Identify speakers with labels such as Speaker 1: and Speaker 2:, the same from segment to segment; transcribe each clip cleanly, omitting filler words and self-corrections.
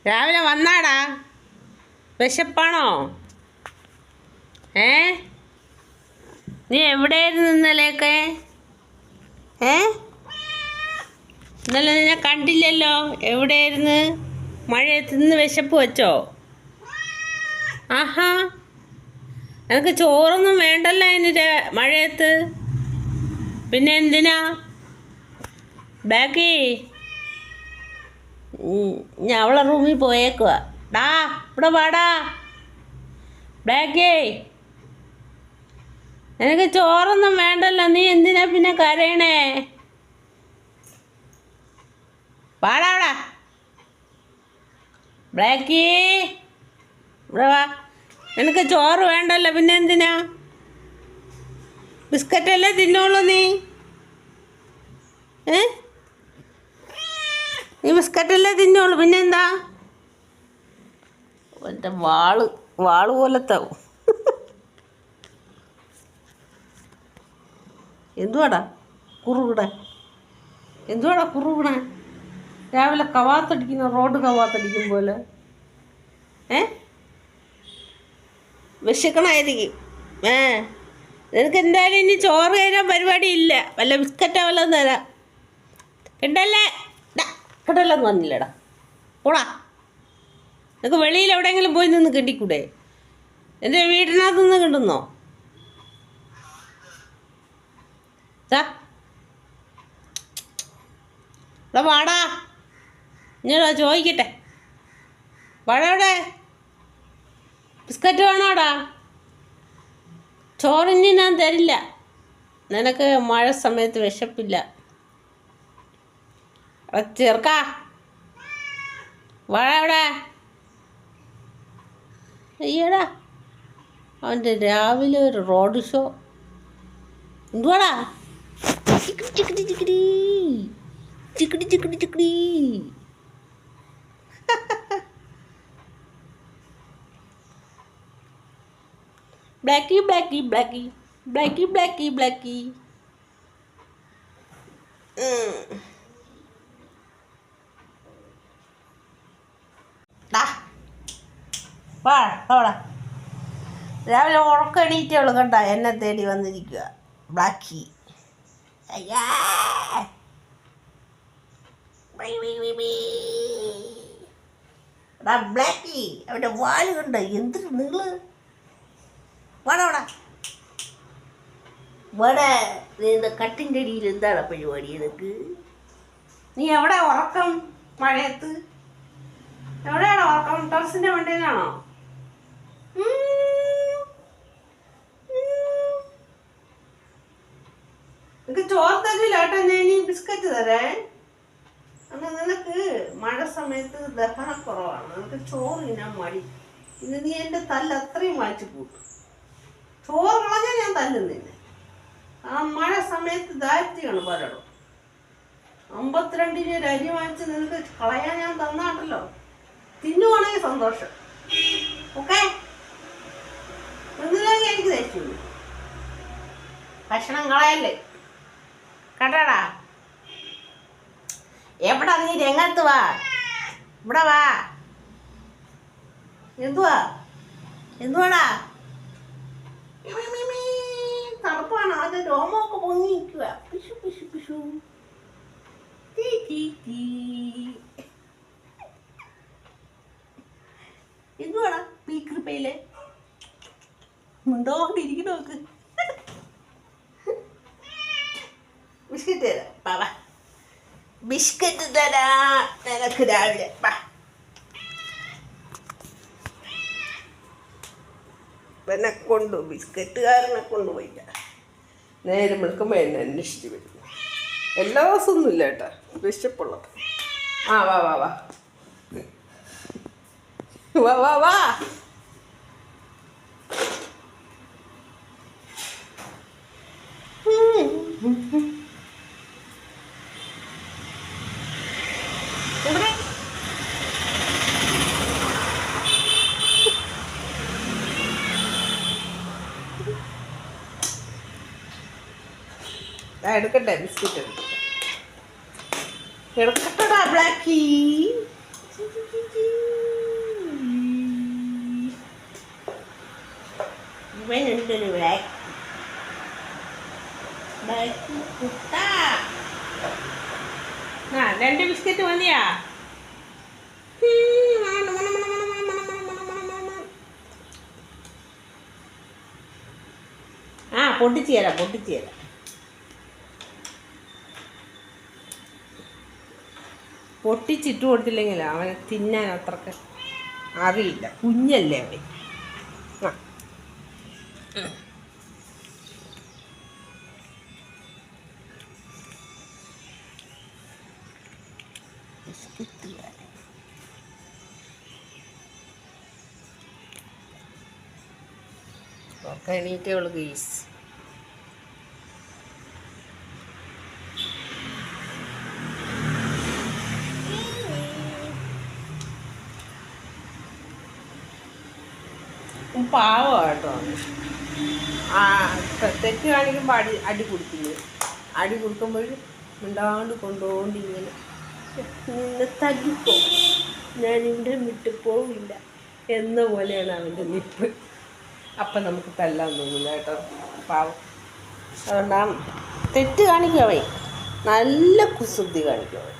Speaker 1: രാവിലെ വന്നാടാ? വിശപ്പാണോ? നീ എവിടെയായിരുന്നു ഇന്നലെയൊക്കെ? ഇന്നലെ നിന്നെ കണ്ടില്ലല്ലോ. എവിടെയായിരുന്നു? മഴയത്ത് നിന്ന് വിശപ്പ് വെച്ചോ? ആഹാ, എനിക്ക് ചോറൊന്നും വേണ്ടല്ലോ അതിന് മഴയത്ത്. പിന്നെ എന്തിനാ? ബാക്കി ഞാൻ അവളെ റൂമിൽ പോയേക്കുക. ഡാ, ഇവിടെ വാടാ ബാക്കി. എനിക്ക് ചോറൊന്നും വേണ്ടല്ലോ, നീ എന്തിനാ പിന്നെ കരയണേ? വാടാ അവിടെ. ബ്ലാക്കി, ഇവിടെ വാ. എനിക്ക് ചോറ് വേണ്ടല്ലോ, പിന്നെ എന്തിനാ? ബിസ്ക്കറ്റല്ലേ തിന്നോളൂ നീ? നീ ബിസ്ക്കറ്റല്ലേ തിന്നോളൂ, പിന്നെന്താ? എൻ്റെ വാള് പോലത്താവും. എന്തുവാടാ കുറുകൂടെ? എന്തുവാടാ കുറുകൂടെ? രാവിലെ കവാത്തടിക്കുന്ന റോഡ് കവാത്തടിക്കും പോലെ. വിശക്കണമായിരിക്കും. നിനക്ക് എന്തായാലും ഇനി ചോറ് തരാൻ പരിപാടി ഇല്ല. വല്ല ബിസ്ക്കറ്റോ വല്ലതും തരാം. കിട്ടല്ലേ? കിട്ടല്ലെന്ന് വന്നില്ലടാ. പോടാ. നിനക്ക് വെളിയിൽ എവിടെയെങ്കിലും പോയി നിന്ന് കിട്ടിക്കൂടെ? എൻ്റെ വീടിനകത്ത് നിന്ന് കിട്ടുന്നോ? ഇവിടെ വാടാ. ഞാനോ ചോദിക്കട്ടെ. വാടാ അവിടെ. ബിസ്ക്കറ്റ് വേണോടാ? ചോറിന് ഞാൻ തരില്ല. നിനക്ക് മഴ സമയത്ത് വിശപ്പില്ല. ചേർക്കാ വാഴ അവിടെ. അയ്യടാ, അവൻ്റെ രാവിലെ ഒരു റോഡ് ഷോ. എന്തുവാടാ? ചിക്കടി ചിക്കടി ചിക്കടി ചിക്കടി ചിക്കടി ചിക്കടി. ബ്ലാക്കി ബ്ലാക്കി ബ്ലാക്കി ബ്ലാക്കി ബ്ലാക്കി ബ്ലാക്കി. രാവിലെ ഉറക്കണീറ്റുള്ളൂ കണ്ട എന്നെ തേടി വന്നിരിക്കുക ബ്ലാക്കി. അയ്യാ, ബ്ലാക്കി, അവൻ്റെ വാല് കണ്ട എന്തൊരു നീള്. വേണോടാ വേടെ. നീ കട്ടിൻ്റെ അടിയിൽ എന്താണ് പരിപാടി നിനക്ക്? നീ എവിടെ ഉറക്കം മഴയത്ത്? എവിടെയാണോ ഉറക്കം? ടെറസിൻ്റെ മണ്ടയിലാണോ? നിനക്ക് ചോറ് തരില്ല കേട്ടോ. ഞാൻ ഇനി ബിസ്ക്കറ്റ് തരേ. എന്നാൽ നിനക്ക് മഴ സമയത്ത് ദഹനക്കുറവാണ്. നിനക്ക് ചോറ് തിന്നാൻ മടി. ഇന്ന് നീ എൻ്റെ തല്ല് അത്രയും വായിച്ചു കൂട്ടും. ചോറ് കളഞ്ഞാൽ ഞാൻ തല്ലുന്നില്ല. ആ മഴ സമയത്ത് ദാരിദ്ര്യമാണ് പലരും. 52 രൂപ അരി വാങ്ങിച്ച് നിനക്ക് കളയാൻ ഞാൻ തന്നാണല്ലോ. തിന്നുവാണെങ്കിൽ സന്തോഷം. ഓക്കെ, നിന്നില്ലെങ്കിൽ എനിക്ക് ദേഷ്യം. ഭക്ഷണം കളയല്ലേ കേട്ടാടാ. എവിടാ നീ? രംഗത്ത് വാ. ഇവിടെ വാ. എന്തുവാടാ? തണുപ്പാണ്. അതിൻ്റെ രോമമൊക്കെ പൊങ്ങിയിരിക്കുക. പിഷു പിഷു പിഷു. എന്തുവാടാ പീക്കൃപ്പയിലെ മുണ്ടോണ്ടിരിക്കണ നോക്ക്. ബിസ്ക്കറ്റ് തരാം. പാവാ, ബിസ്ക്കറ്റ് തരാ നിനക്ക് രാവിലെ. എന്നെ കൊണ്ടു ബിസ്ക്കറ്റുകാരനെ കൊണ്ടുപോയില്ല. നേരെ വിളിക്കുമ്പോൾ എന്നെ അന്വേഷിച്ച് വരും. എല്ലാ ദിവസമൊന്നും ഇല്ല കേട്ടാ, വിശപ്പുള്ളത്. വാ വാ വാ വാ വാ വാ വാ. എടുക്കട്ടെ ബിസ്ക്കറ്റ് എടുക്കട്ടെടാ ബ്ലാക്കി. ഇവനുണ്ടൊരു കുട്ട. ആ 2 ബിസ്ക്കറ്റ് മതിയാ? ആ പൊട്ടിച്ചു തരാം. പൊട്ടിച്ചിട്ട് കൊടുത്തില്ലെങ്കിൽ അവനെ തിന്നാൻ അത്രക്ക് അറിയില്ല. കുഞ്ഞല്ലേ അവൻ. ഒക്കെ എണീറ്റേ ഉള്ളു ഗീസ്. പാവട്ടോ. ആ തെറ്റ് കാണിക്കുമ്പോൾ അടി കൊടുക്കുന്നു. അടി കൊടുക്കുമ്പോൾ മിണ്ടാണ്ട് കൊണ്ടുകൊണ്ട് ഇങ്ങനെ നിന്നെ തല്ലിപ്പോ, ഞാനിവിടെ വിട്ടു പോവില്ല എന്ന പോലെയാണ് അവൻ്റെ നിപ്പ്. അപ്പം നമുക്ക് തല്ലാൻ തോന്നില്ല കേട്ടോ, പാവം. അതുകൊണ്ടാണ് തെറ്റ് കാണിക്കും അവൻ, നല്ല കുസൃതി കാണിക്കും അവൻ.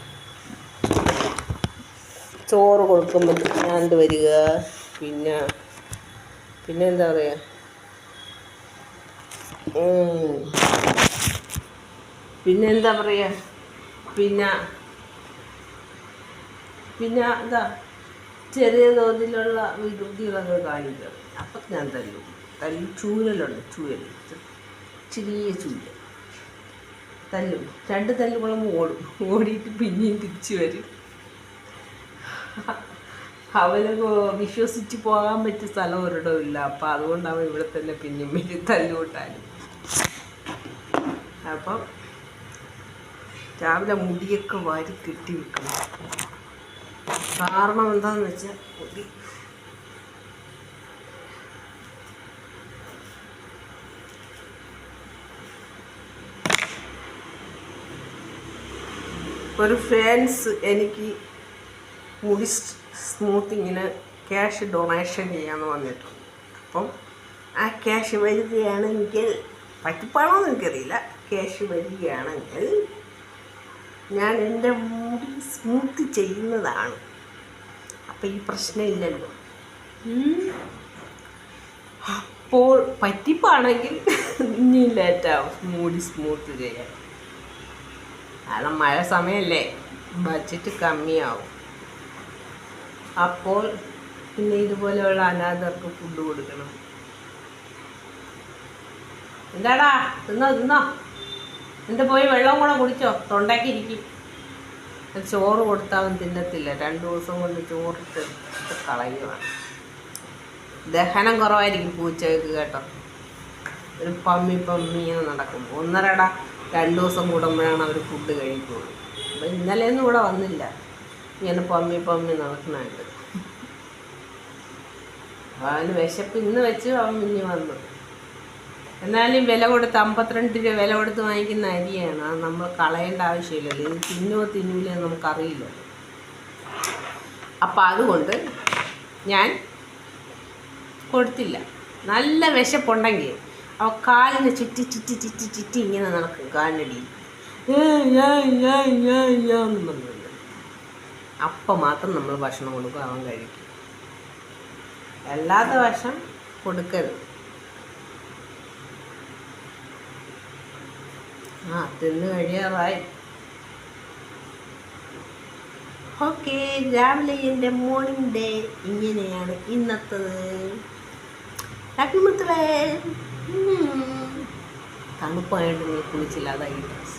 Speaker 1: ചോറ് കൊടുക്കുമ്പോൾ ഞാണ്ട് വരിക, പിന്നെ എന്താ പറയുക, പിന്നെ എന്താ ചെറിയ തോതിലുള്ള വികൃതികളൊക്കെ കാണിക്കുക. അപ്പം ഞാൻ തല്ലും. ചൂരലുണ്ട്, ചെറിയ ചൂരൽ തല്ലും. 2 തല്ലുകളും ഓടിയിട്ട് പിന്നെയും തിരിച്ചു വരും. അവന് വിശ്വസിച്ച് പോകാൻ പറ്റിയ സ്ഥലം ഒരിടവും ഇല്ല. അപ്പം അതുകൊണ്ട് അവൻ ഇവിടെ തന്നെ പിന്നെയും തല്ലുകൂട്ടാനും. അപ്പം രാവിലെ മുടിയൊക്കെ വാരി കെട്ടി വെക്കണം. കാരണം എന്താണെന്ന് വെച്ചാൽ മുടി ഒരു ഫ്രണ്ട്സ് എനിക്ക് മുടി സ്മൂത്തിങ്ങിന് ക്യാഷ് ഡൊണേഷൻ ചെയ്യാമെന്ന് വന്നിട്ടുണ്ട്. അപ്പം ആ ക്യാഷ് വരികയാണെങ്കിൽ, പറ്റിപ്പാണോന്ന് എനിക്കറിയില്ല, ക്യാഷ് വരികയാണെങ്കിൽ ഞാൻ എൻ്റെ മുടി സ്മൂത്ത് ചെയ്യുന്നതാണ്. അപ്പം ഈ പ്രശ്നമില്ലല്ലോ. അപ്പോൾ പറ്റിപ്പാണെങ്കിൽ ഇനി ലേറ്റാവും മുടി സ്മൂത്ത് ചെയ്യാൻ. കാരണം മഴ സമയമല്ലേ, ബഡ്ജറ്റ് കമ്മിയാവും. അപ്പോൾ പിന്നെ ഇതുപോലെയുള്ള അനാഥർക്ക് ഫുഡ് കൊടുക്കണം. എന്താടാ, തിന്നോ എന്നിട്ട് പോയി വെള്ളം കൂടെ കുടിച്ചോ, തൊണ്ടയ്ക്കിരിക്കും. ചോറ് കൊടുത്താൽ തിന്നത്തില്ല. 2 ദിവസം കൊണ്ട് ചോറിട്ട് കളയുവാണ്. ദഹനം കുറവായിരിക്കും പൂച്ചകൾക്ക് കേട്ടോ. ഒരു പമ്മി ഇങ്ങനെ നടക്കും. 2 ദിവസം കൂടുമ്പോഴാണ് അവർ ഫുഡ് കഴിക്കുള്ളൂ. അപ്പം ഇന്നലെയൊന്നും ഇവിടെ വന്നില്ല, ഇങ്ങനെ പമ്മി നടക്കുന്നുണ്ട്. അവന് വിശപ്പ് ഇന്ന് വെച്ച് അവൻ പിന്നെ വന്നു. എന്നാലും വില കൊടുത്ത് 52 രൂപ വില കൊടുത്ത് വാങ്ങിക്കുന്ന അരിയാണ്. അത് നമ്മൾ കളയേണ്ട ആവശ്യമില്ലല്ലോ. ഇത് തിന്നൂലേ നമുക്കറിയില്ല. അപ്പം അതുകൊണ്ട് ഞാൻ കൊടുത്തില്ല. നല്ല വിശപ്പുണ്ടെങ്കിൽ അവ കാലിന് ചുറ്റി ഇങ്ങനെ നടക്കും. കാലിനടി പറഞ്ഞില്ല. അപ്പം മാത്രം നമ്മൾ ഭക്ഷണം കൊടുക്കും, അവൻ കഴിക്കും. അല്ലാത്ത ഭക്ഷണം കൊടുക്കരുത്. തിന്ന് കഴിയാറായി. ഓക്കെ, രാവിലെ എൻ്റെ മോർണിംഗ് ഡേ ഇങ്ങനെയാണ് ഇന്നത്തത്. ഹാപ്പി മക്കളെ. തണുപ്പായിട്ട് നീ കുളിച്ചില്ല, അതായി ഡ്രസ്.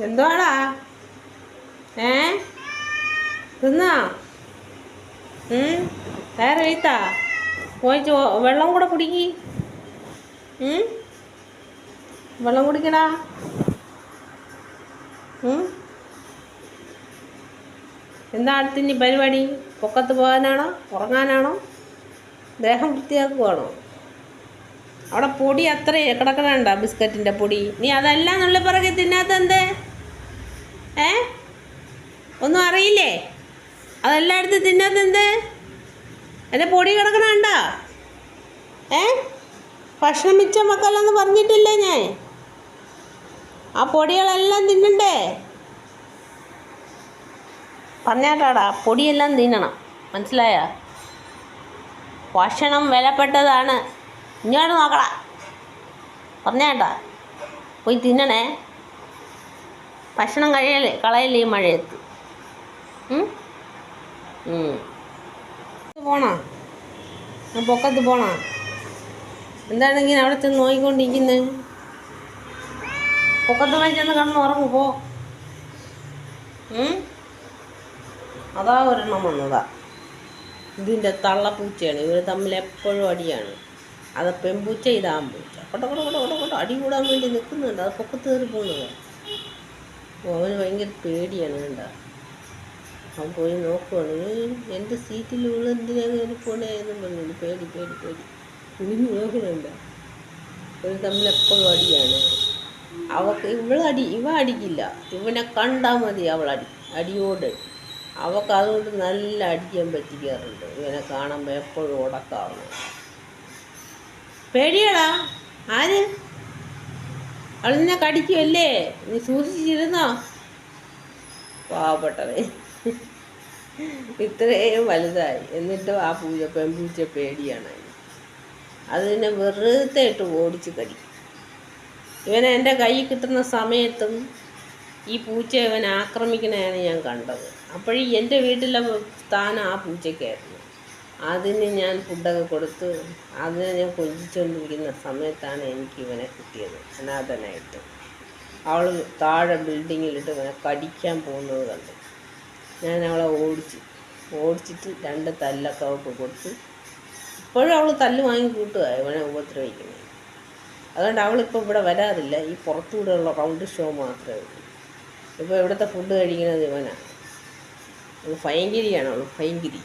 Speaker 1: എന്തുവാടാ? തിന്നാ വേറെ എഴുത്താ പോയി വെള്ളം കൂടെ കുടിക്കി. വെള്ളം കുടിക്കടാ. എന്താ അടുത്തിനി പരിപാടി? പൊക്കത്ത് പോകാനാണോ, ഉറങ്ങാനാണോ, ദേഹം വൃത്തിയാക്കുവാണോ? അവിടെ പൊടി അത്ര കിടക്കണണ്ട ബിസ്ക്കറ്റിൻ്റെ പൊടി. നീ അതെല്ലാം നുള്ളി പിറകെ തിന്നാത്തത്? ഏ ഒന്നും അറിയില്ലേ? അതെല്ലാം എടുത്ത് തിന്നാത്തത്? എൻ്റെ പൊടി കിടക്കണണ്ട. ഭക്ഷണം മിച്ചം വെക്കല്ലെന്ന് പറഞ്ഞിട്ടില്ലേ ഞാൻ? ആ പൊടികളെല്ലാം തിന്നണ്ടേ? പറഞ്ഞാട്ടാടാ, പൊടിയെല്ലാം തിന്നണം, മനസ്സിലായ? ഭക്ഷണം വിലപ്പെട്ടതാണ്. ഇങ്ങോട്ട് നോക്കടാ, പറഞ്ഞാട്ടാ. പോയി തിന്നണേ. ഭക്ഷണം കളയല്ലേ ഈ മഴയത്ത്. പോണോ? പൊക്കത്ത് പോണോ? എന്താണെങ്കിൽ അവിടെ ചെന്ന് നോക്കിക്കൊണ്ടിരിക്കുന്നത്? പൊക്കത്ത് പോയി ചെന്ന് കിടന്ന് ഉറങ്ങു പോ. അതാ ഒരെണ്ണം വന്നതാ. ഇതിൻ്റെ തള്ളപ്പൂച്ചയാണ്. ഇവർ തമ്മിൽ എപ്പോഴും അടിയാണ്. അത് പെൺപൂച്ച, ഇത് ആമ്പൂച്ച. കൊട്ട അടി കൂടാൻ വേണ്ടി നിൽക്കുന്നുണ്ട്. അത് പൊക്കത്ത് കയറി പോകുന്നത്. അവന് ഭയങ്കര പേടിയാണ്. കണ്ട, അവൻ പോയി നോക്കുവാണ്. എൻ്റെ സീറ്റിൽ ഉള്ള എന്തിനാ കയറി പോണേ എന്നും പറഞ്ഞു. പേടി കുഞ്ഞു നോക്കുന്നുണ്ട്. ഇവർ തമ്മിൽ എപ്പോഴും അടിയാണ്. ഇവ അടിക്കില്ല. ഇവനെ കണ്ടാൽ മതി അവൾ അടിയോട്. അവൾക്ക് അതുകൊണ്ട് നല്ല അടിക്കാൻ പറ്റിക്കാറുണ്ട്. ഇവനെ കാണുമ്പോൾ എപ്പോഴും ഉടക്കാവുന്നു. പേടിയാടാ. ആര്? അവൾ നിന്നെ കടിക്കുമല്ലേ? നീ സൂക്ഷിച്ചിരുന്നോ? പാവപ്പെട്ടവേ, ഇത്രയും വലുതായി എന്നിട്ടും ആ പെൺപൂച്ച പേടിയാണ്. അതിനെ വെറുതെ ഇട്ട് ഓടിച്ച് കടിക്കും. ഇവനെ എൻ്റെ കൈ കിട്ടുന്ന സമയത്തും ഈ പൂച്ച ഇവൻ ആക്രമിക്കണതാണ് ഞാൻ കണ്ടത്. അപ്പോഴേ എൻ്റെ വീട്ടിലെ സ്ഥാനം ആ പൂച്ചയ്ക്കായിരുന്നു. അതിന് ഞാൻ ഫുഡൊക്കെ കൊടുത്ത് അതിനെ ഞാൻ കൊഞ്ചിച്ചുകൊണ്ടിരിക്കുന്ന സമയത്താണ് എനിക്ക് ഇവനെ കിട്ടിയത്, അനാഥനായിട്ട്. അവൾ താഴെ ബിൽഡിങ്ങിലിട്ട് ഇവനെ കടിക്കാൻ പോകുന്നത് കണ്ടു. ഞാൻ അവളെ ഓടിച്ചിട്ട് 2 തല്ലൊക്കെ അവൾക്ക് കൊടുത്ത്. ഇപ്പോഴും അവൾ തല്ല് വാങ്ങി കൂട്ടുക ഇവനെ ഉപദ്രവിക്കുന്നത്. അതുകൊണ്ട് അവളിപ്പോൾ ഇവിടെ വരാറില്ല. ഈ പുറത്തുകൂടെയുള്ള റൗണ്ട് ഷോ മാത്രമേ ഉള്ളൂ. ഇപ്പോൾ ഇവിടുത്തെ ഫുഡ് കഴിക്കുന്നത് ഇവനാണ്. ഭയങ്കരിയാണ് അവൾ, ഭയങ്കരി.